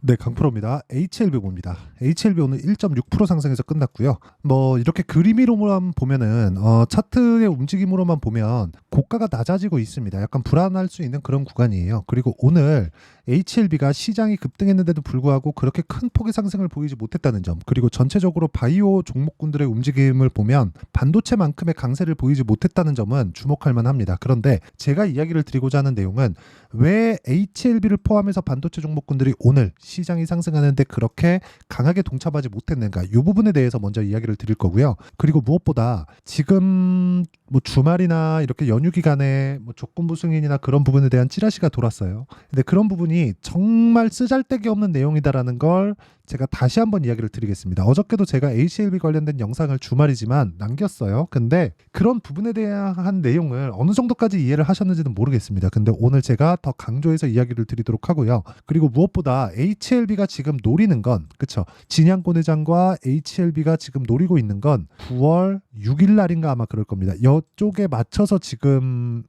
네, 강프로입니다. HLB 봅니다. HLB 오늘 1.6% 상승해서 끝났고요. 뭐 이렇게 그림으로만 보면은 차트의 움직임으로만 보면 고가가 낮아지고 있습니다. 약간 불안할 수 있는 그런 구간이에요. 그리고 오늘 HLB가 시장이 급등했는데도 불구하고 그렇게 큰 폭의 상승을 보이지 못했다는 점, 그리고 전체적으로 바이오 종목군들의 움직임을 보면 반도체만큼의 강세를 보이지 못했다는 점은 주목할 만합니다. 그런데 제가 이야기를 드리고자 하는 내용은 왜 HLB를 포함해서 반도체 종목군들이 오늘 시장이 상승하는데 그렇게 강하게 동참하지 못했는가, 이 부분에 대해서 먼저 이야기를 드릴 거고요. 그리고 무엇보다 지금 뭐 주말이나 이렇게 연휴 기간에 뭐 조건부 승인이나 그런 부분에 대한 찌라시가 돌았어요. 근데 그런 부분이 정말 쓰잘데기 없는 내용이다라는 걸 제가 다시 한번 이야기를 드리겠습니다. 어저께도 제가 HLB 관련된 영상을 주말이지만 남겼어요. 근데 그런 부분에 대한 내용을 어느 정도까지 이해를 하셨는지는 모르겠습니다. 근데 오늘 제가 더 강조해서 이야기를 드리도록 하고요. 그리고 무엇보다 HLB가 지금 노리는 건, 그쵸, 진양권 회장과 HLB가 지금 노리고 있는 건 9월 6일 날인가 아마 그럴 겁니다. 이쪽에 맞춰서 지금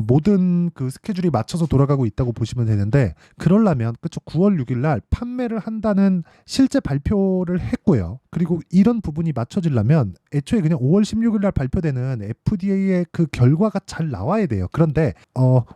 모든 그 스케줄이 맞춰서 돌아가고 있다고 보시면 되는데, 그러려면 그쵸, 9월 6일 날 판매를 한다는 실제 발표를 했고요. 그리고 이런 부분이 맞춰지려면 애초에 그냥 5월 16일 날 발표되는 FDA의 그 결과가 잘 나와야 돼요. 그런데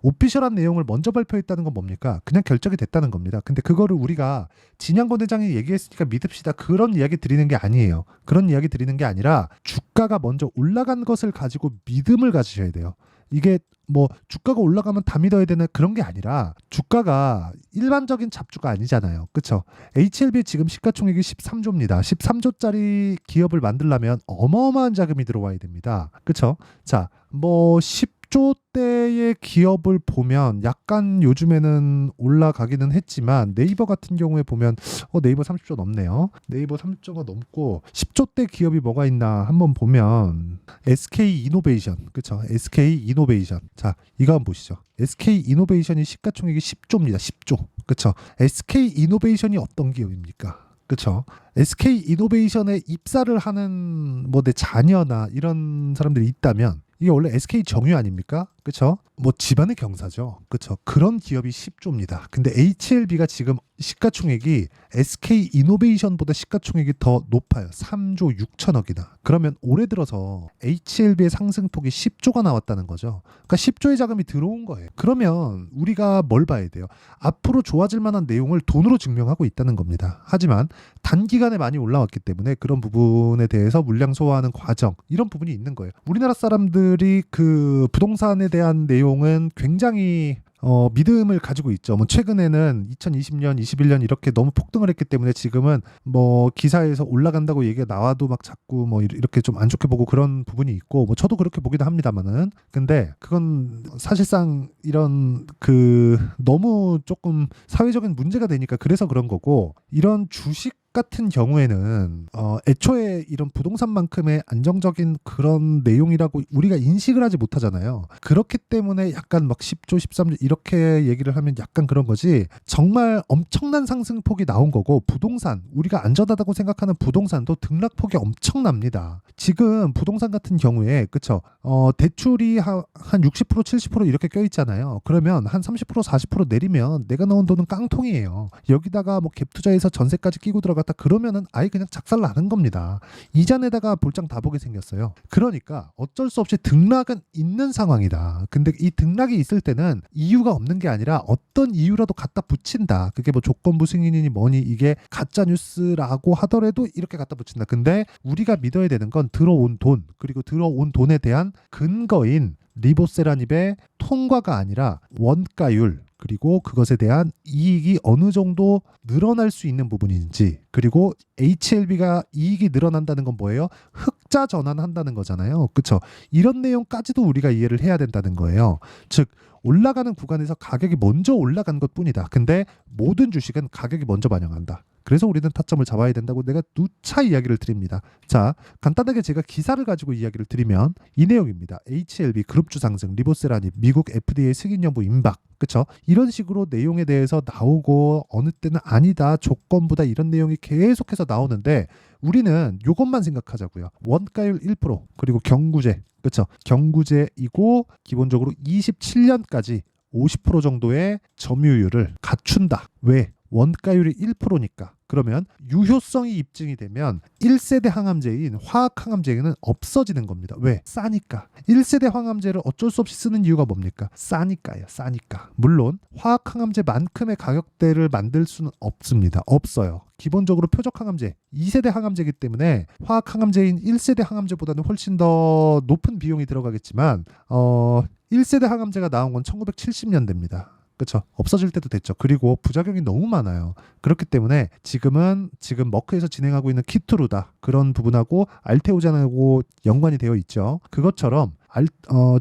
오피셜한 내용을 먼저 발표했다는 건 뭡니까? 그냥 결정이 됐다는 겁니다. 근데 그거를 우리가 진양권 회장이 얘기했으니까 믿읍시다, 그런 이야기 드리는 게 아니에요. 그런 이야기 드리는 게 아니라 주가가 먼저 올라간 것을 가지고 믿음을 가지셔야 돼요. 이게 뭐 주가가 올라가면 다 믿어야 되는 그런 게 아니라, 주가가 일반적인 잡주가 아니잖아요. 그쵸? HLB 지금 시가총액이 13조입니다. 13조짜리 기업을 만들려면 어마어마한 자금이 들어와야 됩니다. 그쵸? 자, 뭐 10조대의 기업을 보면 약간 요즘에는 올라가기는 했지만, 네이버 같은 경우에 보면 네이버 30조 넘네요. 네이버 30조가 넘고 10조대 기업이 뭐가 있나 한번 보면 SK 이노베이션, 그쵸? SK 이노베이션. 자, 이거 한번 보시죠. SK 이노베이션이 시가총액이 10조입니다. 10조. 그쵸? SK 이노베이션이 어떤 기업입니까? 그쵸? SK 이노베이션에 입사를 하는 뭐 내 자녀나 이런 사람들이 있다면 이게 원래 SK 정유 아닙니까? 그쵸? 뭐 집안의 경사죠. 그쵸? 그런 기업이 10조입니다. 근데 HLB가 지금 시가총액이 SK 이노베이션보다 시가총액이 더 높아요. 3조 6천억이나. 그러면 올해 들어서 HLB의 상승폭이 10조가 나왔다는 거죠. 그러니까 10조의 자금이 들어온 거예요. 그러면 우리가 뭘 봐야 돼요? 앞으로 좋아질 만한 내용을 돈으로 증명하고 있다는 겁니다. 하지만 단기간에 많이 올라왔기 때문에 그런 부분에 대해서 물량 소화하는 과정, 이런 부분이 있는 거예요. 우리나라 사람들이 그 부동산에 대한 내용은 굉장히 믿음을 가지고 있죠. 뭐 최근에는 2020년, 21년 이렇게 너무 폭등을 했기 때문에 지금은 뭐 기사에서 올라간다고 얘기가 나와도 막 자꾸 뭐 이렇게 좀 안 좋게 보고 그런 부분이 있고, 뭐 저도 그렇게 보기도 합니다만은, 근데 그건 사실상 이런 그 너무 조금 사회적인 문제가 되니까 그래서 그런 거고, 이런 주식 같은 경우에는 애초에 이런 부동산만큼의 안정적인 그런 내용이라고 우리가 인식을 하지 못하잖아요. 그렇기 때문에 약간 막 10조, 13조 이렇게 얘기를 하면 약간 그런 거지, 정말 엄청난 상승폭이 나온 거고, 부동산, 우리가 안전하다고 생각하는 부동산도 등락폭이 엄청납니다. 지금 부동산 같은 경우에, 그쵸, 대출이 한 60%, 70% 이렇게 껴있잖아요. 그러면 한 30%, 40% 내리면 내가 넣은 돈은 깡통이에요. 여기다가 뭐 갭 투자해서 전세까지 끼고 들어갔다 그러면은 아예 그냥 작살 나는 겁니다. 이자 내다가 볼장 다 보게 생겼어요. 그러니까 어쩔 수 없이 등락은 있는 상황이다. 근데 이 등락이 있을 때는 이유가 없는 게 아니라 어떤 이유라도 갖다 붙인다. 그게 뭐 조건부 승인이니 뭐니 이게 가짜 뉴스라고 하더라도 이렇게 갖다 붙인다. 근데 우리가 믿어야 되는 건 들어온 돈, 그리고 들어온 돈에 대한 근거인 리보세라닙의 통과가 아니라 원가율, 그리고 그것에 대한 이익이 어느 정도 늘어날 수 있는 부분인지, 그리고 HLB가 이익이 늘어난다는 건 뭐예요? 흑자 전환한다는 거잖아요. 그쵸? 이런 내용까지도 우리가 이해를 해야 된다는 거예요. 즉, 올라가는 구간에서 가격이 먼저 올라간 것 뿐이다. 근데 모든 주식은 가격이 먼저 반영한다. 그래서 우리는 타점을 잡아야 된다고 내가 누차 이야기를 드립니다. 자, 간단하게 제가 기사를 가지고 이야기를 드리면 이 내용입니다. HLB 그룹주 상승, 리보세라닙, 미국 FDA 승인 여부 임박. 그쵸? 이런 식으로 내용에 대해서 나오고, 어느 때는 아니다, 조건부다, 이런 내용이 계속해서 나오는데 우리는 이것만 생각하자고요. 원가율 1%, 그리고 경구제, 그쵸? 경구제이고 기본적으로 27년까지 50% 정도의 점유율을 갖춘다. 왜? 원가율이 1%니까. 그러면 유효성이 입증이 되면 1세대 항암제인 화학항암제는 없어지는 겁니다. 왜? 싸니까. 1세대 항암제를 어쩔 수 없이 쓰는 이유가 뭡니까? 싸니까요. 싸니까. 물론 화학항암제만큼의 가격대를 만들 수는 없습니다. 없어요. 기본적으로 표적항암제 2세대 항암제이기 때문에 화학항암제인 1세대 항암제보다는 훨씬 더 높은 비용이 들어가겠지만 1세대 항암제가 나온 건 1970년대입니다. 그렇죠. 없어질 때도 됐죠. 그리고 부작용이 너무 많아요. 그렇기 때문에 지금 머크에서 진행하고 있는 키트루다 그런 부분하고 알테오잔하고 연관이 되어 있죠. 그것처럼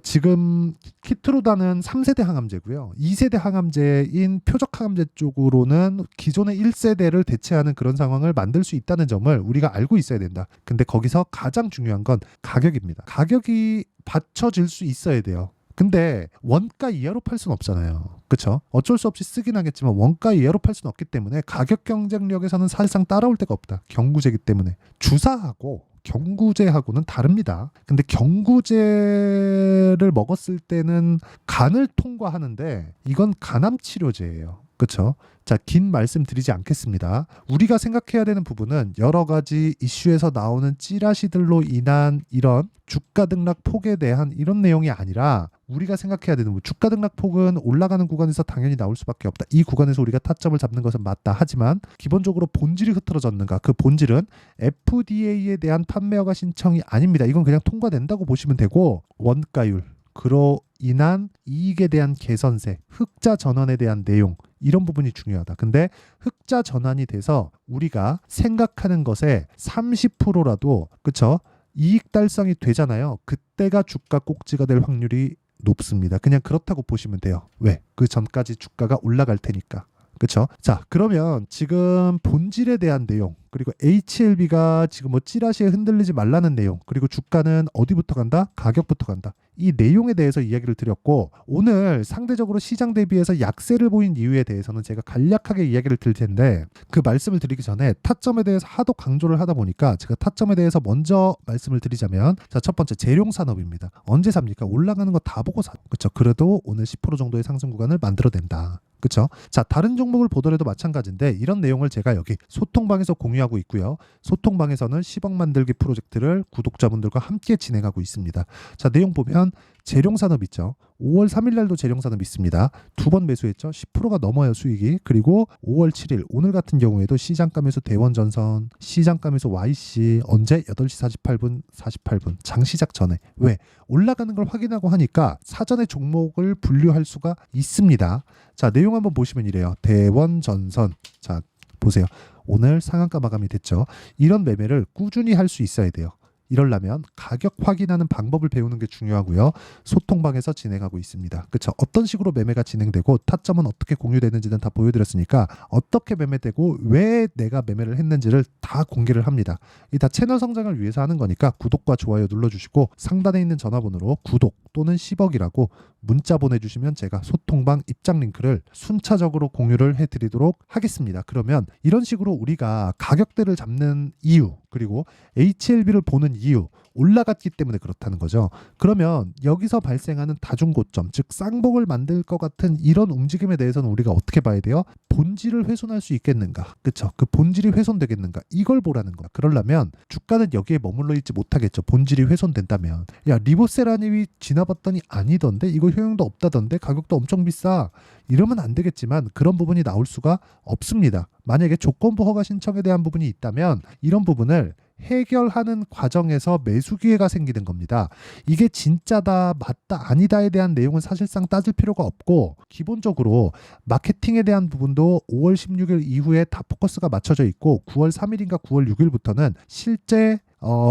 지금 키트루다는 3세대 항암제고요. 2세대 항암제인 표적 항암제 쪽으로는 기존의 1세대를 대체하는 그런 상황을 만들 수 있다는 점을 우리가 알고 있어야 된다. 근데 거기서 가장 중요한 건 가격입니다. 가격이 받쳐질 수 있어야 돼요. 근데 원가 이하로 팔 수는 없잖아요. 그렇죠? 어쩔 수 없이 쓰긴 하겠지만 원가 이하로 팔 수는 없기 때문에 가격 경쟁력에서는 사실상 따라올 데가 없다. 경구제이기 때문에. 주사하고 경구제하고는 다릅니다. 근데 경구제를 먹었을 때는 간을 통과하는데 이건 간암 치료제예요. 그렇죠? 자, 긴 말씀 드리지 않겠습니다. 우리가 생각해야 되는 부분은 여러 가지 이슈에서 나오는 찌라시들로 인한 이런 주가 등락 폭에 대한 이런 내용이 아니라 우리가 생각해야 되는 주가 등락 폭은 올라가는 구간에서 당연히 나올 수밖에 없다. 이 구간에서 우리가 타점을 잡는 것은 맞다. 하지만 기본적으로 본질이 흐트러졌는가? 그 본질은 FDA에 대한 판매 허가 신청이 아닙니다. 이건 그냥 통과된다고 보시면 되고 원가율 그로 인한 이익에 대한 개선세, 흑자 전환에 대한 내용 이런 부분이 중요하다. 근데 흑자 전환이 돼서 우리가 생각하는 것에 30%라도 그쵸? 이익 달성이 되잖아요. 그때가 주가 꼭지가 될 확률이 높습니다. 그냥 그렇다고 보시면 돼요. 왜? 그 전까지 주가가 올라갈 테니까. 그렇죠? 자, 그러면 지금 본질에 대한 내용 그리고 HLB가 지금 뭐 찌라시에 흔들리지 말라는 내용 그리고 주가는 어디부터 간다? 가격부터 간다. 이 내용에 대해서 이야기를 드렸고 오늘 상대적으로 시장 대비해서 약세를 보인 이유에 대해서는 제가 간략하게 이야기를 드릴 텐데 그 말씀을 드리기 전에 타점에 대해서 하도 강조를 하다 보니까 제가 타점에 대해서 먼저 말씀을 드리자면 자, 첫 번째 재룡산업입니다. 언제 삽니까? 올라가는 거 다 보고 사. 그렇죠? 그래도 오늘 10% 정도의 상승 구간을 만들어낸다. 그렇죠? 자, 다른 종목을 보더라도 마찬가지인데 이런 내용을 제가 여기 소통방에서 공유하고 있고요. 소통방에서는 10억 만들기 프로젝트를 구독자분들과 함께 진행하고 있습니다. 자, 내용 보면 재룡산업 있죠. 5월 3일 날도 재룡산업 있습니다. 두 번 매수했죠. 10%가 넘어요 수익이. 그리고 5월 7일 오늘 같은 경우에도 시장가 매수 대원전선, 시장가 매수 YC 언제 8시 48분 장시작 전에. 왜? 올라가는 걸 확인하고 하니까 사전에 종목을 분류할 수가 있습니다. 자, 내용 한번 보시면 이래요. 대원전선. 자, 보세요. 오늘 상한가 마감이 됐죠. 이런 매매를 꾸준히 할 수 있어야 돼요. 이러려면 가격 확인하는 방법을 배우는 게 중요하고요. 소통방에서 진행하고 있습니다. 그렇죠? 어떤 식으로 매매가 진행되고 타점은 어떻게 공유되는지는 다 보여드렸으니까 어떻게 매매되고 왜 내가 매매를 했는지를 다 공개를 합니다. 이 다 채널 성장을 위해서 하는 거니까 구독과 좋아요 눌러주시고 상단에 있는 전화번호로 구독 또는 10억이라고 문자 보내주시면 제가 소통방 입장 링크를 순차적으로 공유를 해드리도록 하겠습니다. 그러면 이런 식으로 우리가 가격대를 잡는 이유 그리고 HLB를 보는 이유 올라갔기 때문에 그렇다는 거죠. 그러면 여기서 발생하는 다중고점 즉 쌍봉을 만들 것 같은 이런 움직임에 대해서는 우리가 어떻게 봐야 돼요? 본질을 훼손할 수 있겠는가? 그렇죠? 그 본질이 훼손되겠는가? 이걸 보라는 거야. 그러려면 주가는 여기에 머물러 있지 못하겠죠. 본질이 훼손된다면. 야, 리보세라님이 지나봤더니 아니던데 이거 효용도 없다던데 가격도 엄청 비싸. 이러면 안 되겠지만 그런 부분이 나올 수가 없습니다. 만약에 조건부 허가 신청에 대한 부분이 있다면 이런 부분을 해결하는 과정에서 매수 기회가 생기는 겁니다. 이게 진짜다, 맞다, 아니다에 대한 내용은 사실상 따질 필요가 없고 기본적으로 마케팅에 대한 부분도 5월 16일 이후에 다 포커스가 맞춰져 있고 9월 3일인가 9월 6일부터는 실제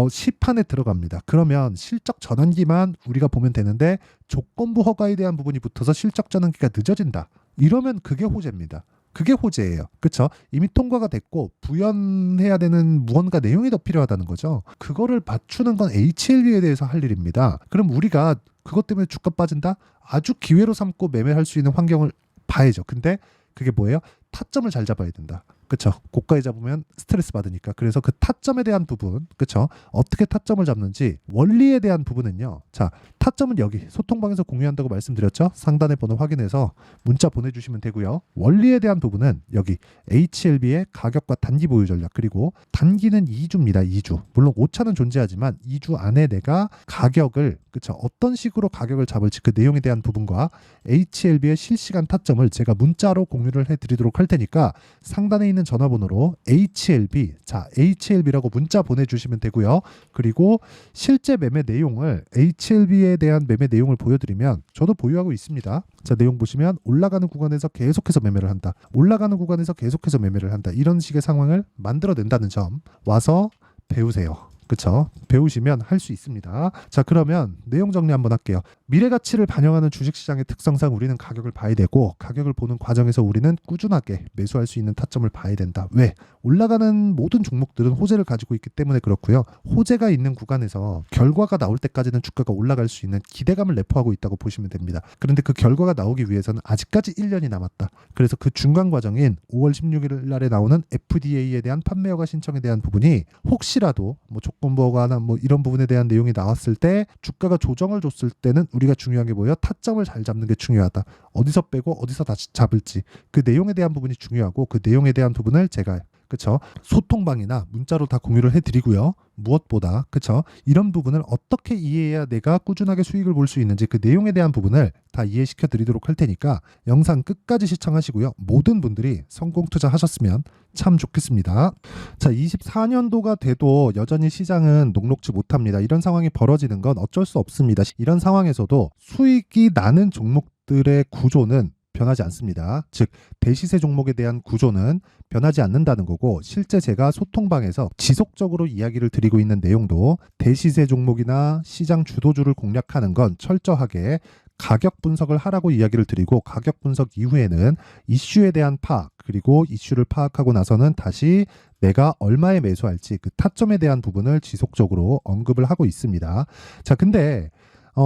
시판에 들어갑니다. 그러면 실적 전환기만 우리가 보면 되는데 조건부 허가에 대한 부분이 붙어서 실적 전환기가 늦어진다. 이러면 그게 호재입니다. 그게 호재예요. 그렇죠? 이미 통과가 됐고 부연해야 되는 무언가 내용이 더 필요하다는 거죠. 그거를 맞추는 건 HLB에 대해서 할 일입니다. 그럼 우리가 그것 때문에 주가 빠진다? 아주 기회로 삼고 매매할 수 있는 환경을 봐야죠. 근데 그게 뭐예요? 타점을 잘 잡아야 된다. 그쵸? 고가에 잡으면 스트레스 받으니까. 그래서 그 타점에 대한 부분, 그쵸? 어떻게 타점을 잡는지 원리에 대한 부분은요. 자, 타점은 여기 소통방에서 공유한다고 말씀드렸죠? 상단의 번호 확인해서 문자 보내주시면 되고요. 원리에 대한 부분은 여기 HLB의 가격과 단기 보유 전략, 그리고 단기는 2주입니다. 2주. 물론 오차는 존재하지만 2주 안에 내가 가격을, 그쵸? 어떤 식으로 가격을 잡을지 그 내용에 대한 부분과 HLB의 실시간 타점을 제가 문자로 공유를 해드리도록 할 테니까 상단에 있는 전화번호로 HLB, 자, HLB라고 문자 보내주시면 되고요. 그리고 실제 매매 내용을, HLB에 대한 매매 내용을 보여드리면 저도 보유하고 있습니다. 자, 내용 보시면 올라가는 구간에서 계속해서 매매를 한다. 올라가는 구간에서 계속해서 매매를 한다. 이런 식의 상황을 만들어낸다는 점 와서 배우세요. 그쵸? 배우시면 할 수 있습니다. 자, 그러면 내용 정리 한번 할게요. 미래 가치를 반영하는 주식시장의 특성상 우리는 가격을 봐야 되고, 가격을 보는 과정에서 우리는 꾸준하게 매수할 수 있는 타점을 봐야 된다. 왜? 올라가는 모든 종목들은 호재를 가지고 있기 때문에 그렇고요. 호재가 있는 구간에서 결과가 나올 때까지는 주가가 올라갈 수 있는 기대감을 내포하고 있다고 보시면 됩니다. 그런데 그 결과가 나오기 위해서는 아직까지 1년이 남았다. 그래서 그 중간 과정인 5월 16일 날에 나오는 FDA에 대한 판매 허가 신청에 대한 부분이 혹시라도 뭐 조건부호가나 뭐 이런 부분에 대한 내용이 나왔을 때 주가가 조정을 줬을 때는 우리가 중요한 게 뭐예요? 타점을 잘 잡는 게 중요하다. 어디서 빼고 어디서 다시 잡을지 그 내용에 대한 부분이 중요하고, 그 내용에 대한 부분을 제가, 그쵸? 소통방이나 문자로 다 공유를 해드리고요. 무엇보다, 그쵸? 이런 부분을 어떻게 이해해야 내가 꾸준하게 수익을 볼 수 있는지 그 내용에 대한 부분을 다 이해시켜 드리도록 할 테니까 영상 끝까지 시청하시고요. 모든 분들이 성공 투자하셨으면 참 좋겠습니다. 자, 24년도가 돼도 여전히 시장은 녹록지 못합니다. 이런 상황이 벌어지는 건 어쩔 수 없습니다. 이런 상황에서도 수익이 나는 종목들의 구조는 변하지 않습니다. 즉 대시세 종목에 대한 구조는 변하지 않는다는 거고, 실제 제가 소통방에서 지속적으로 이야기를 드리고 있는 내용도 대시세 종목이나 시장 주도주를 공략하는 건 철저하게 가격 분석을 하라고 이야기를 드리고, 가격 분석 이후에는 이슈에 대한 파악, 그리고 이슈를 파악하고 나서는 다시 내가 얼마에 매수할지 그 타점에 대한 부분을 지속적으로 언급을 하고 있습니다. 자, 근데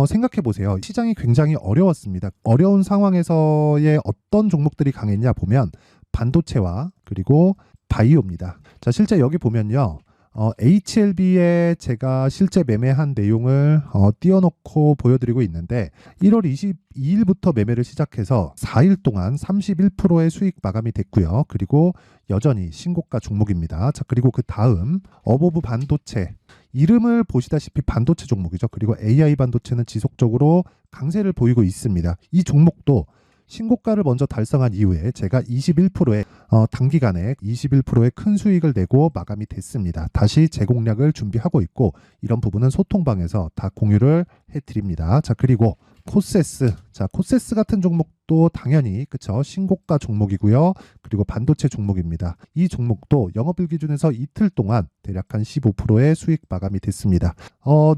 생각해 보세요. 시장이 굉장히 어려웠습니다. 어려운 상황에서의 어떤 종목들이 강했냐 보면 반도체와 그리고 바이오입니다. 자, 실제 여기 보면요. HLB에 제가 실제 매매한 내용을 띄워놓고 보여드리고 있는데, 1월 22일부터 매매를 시작해서 4일 동안 31%의 수익 마감이 됐고요. 그리고 여전히 신고가 종목입니다. 자, 그리고 그 다음 어보브 반도체, 이름을 보시다시피 반도체 종목이죠. 그리고 AI 반도체는 지속적으로 강세를 보이고 있습니다. 이 종목도 신고가를 먼저 달성한 이후에 제가 21%의 단기간에 21%의 큰 수익을 내고 마감이 됐습니다. 다시 재공략을 준비하고 있고, 이런 부분은 소통방에서 다 공유를 해드립니다. 자, 그리고 코세스, 자, 코세스 같은 종목도 당연히, 그쵸, 신고가 종목이고요. 그리고 반도체 종목입니다. 이 종목도 영업일 기준에서 이틀 동안 대략 한 15%의 수익 마감이 됐습니다.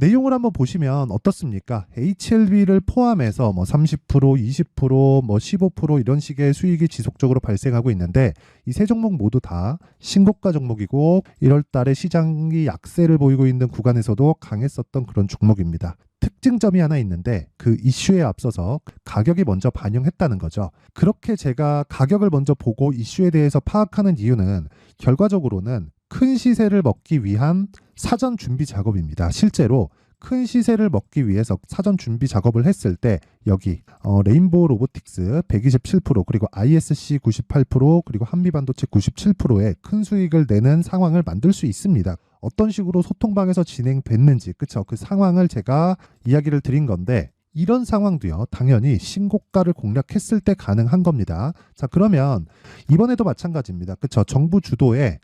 내용을 한번 보시면 어떻습니까? HLB를 포함해서 뭐 30%, 20%, 뭐 15% 이런 식의 수익이 지속적으로 발생하고 있는데, 이 세 종목 모두 다 신고가 종목이고 1월 달에 시장이 약세를 보이고 있는 구간에서도 강했었던 그런 종목입니다. 특징점이 하나 있는데, 그 이슈에 앞서서 가격이 먼저 반영했다는 거죠. 그렇게 제가 가격을 먼저 보고 이슈에 대해서 파악하는 이유는 결과적으로는 큰 시세를 먹기 위한 사전 준비 작업입니다. 실제로 큰 시세를 먹기 위해서 사전 준비 작업을 했을 때 여기 레인보우 로보틱스 127%, 그리고 ISC 98%, 그리고 한미반도체 97%의 큰 수익을 내는 상황을 만들 수 있습니다. 어떤 식으로 소통방에서 진행됐는지, 그쵸? 그 상황을 제가 이야기를 드린 건데, 이런 상황도요, 당연히 신고가를 공략했을 때 가능한 겁니다. 자, 그러면 이번에도 마찬가지입니다. 그쵸? 정부 주도의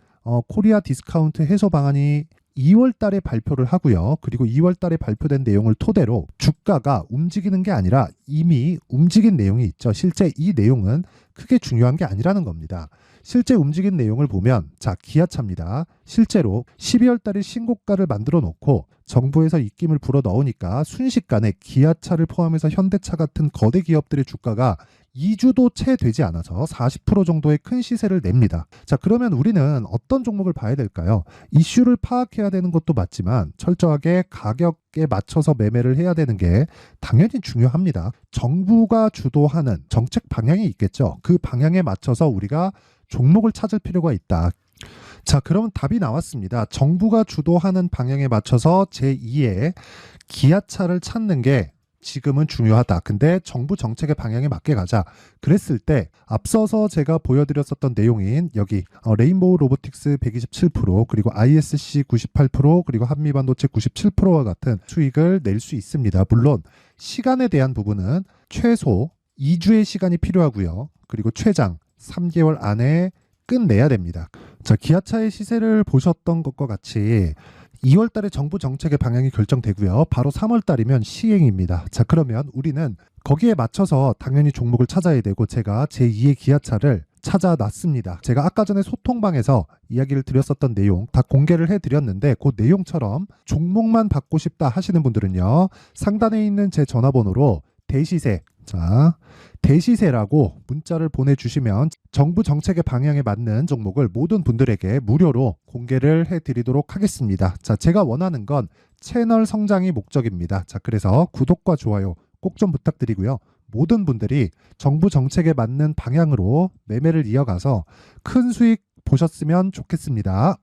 코리아 디스카운트 해소 방안이 2월 달에 발표를 하고요. 그리고 2월 달에 발표된 내용을 토대로 주가가 움직이는 게 아니라 이미 움직인 내용이 있죠. 실제 이 내용은 크게 중요한 게 아니라는 겁니다. 실제 움직인 내용을 보면, 자, 기아차입니다. 실제로 12월 달에 신고가를 만들어 놓고 정부에서 입김을 불어 넣으니까 순식간에 기아차를 포함해서 현대차 같은 거대 기업들의 주가가 2주도 채 되지 않아서 40% 정도의 큰 시세를 냅니다. 자, 그러면 우리는 어떤 종목을 봐야 될까요? 이슈를 파악해야 되는 것도 맞지만 철저하게 가격에 맞춰서 매매를 해야 되는 게 당연히 중요합니다. 정부가 주도하는 정책 방향이 있겠죠. 그 방향에 맞춰서 우리가 종목을 찾을 필요가 있다. 자, 그러면 답이 나왔습니다. 정부가 주도하는 방향에 맞춰서 제2의 기아차를 찾는 게 지금은 중요하다. 근데 정부 정책의 방향에 맞게 가자. 그랬을 때 앞서서 제가 보여드렸었던 내용인 여기 레인보우 로보틱스 127% 그리고 ISC 98% 그리고 한미반도체 97%와 같은 수익을 낼 수 있습니다. 물론 시간에 대한 부분은 최소 2주의 시간이 필요하고요. 그리고 최장 3개월 안에 끝내야 됩니다. 자, 기아차의 시세를 보셨던 것과 같이 2월 달에 정부 정책의 방향이 결정되고요. 바로 3월 달이면 시행입니다. 자, 그러면 우리는 거기에 맞춰서 당연히 종목을 찾아야 되고 제가 제2의 기아차를 찾아놨습니다. 제가 아까 전에 소통방에서 이야기를 드렸었던 내용 다 공개를 해드렸는데 그 내용처럼 종목만 받고 싶다 하시는 분들은요. 상단에 있는 제 전화번호로 대시세, 자, 대시세라고 문자를 보내주시면 정부 정책의 방향에 맞는 종목을 모든 분들에게 무료로 공개를 해드리도록 하겠습니다. 자, 제가 원하는 건 채널 성장이 목적입니다. 자, 그래서 구독과 좋아요 꼭 좀 부탁드리고요. 모든 분들이 정부 정책에 맞는 방향으로 매매를 이어가서 큰 수익 보셨으면 좋겠습니다.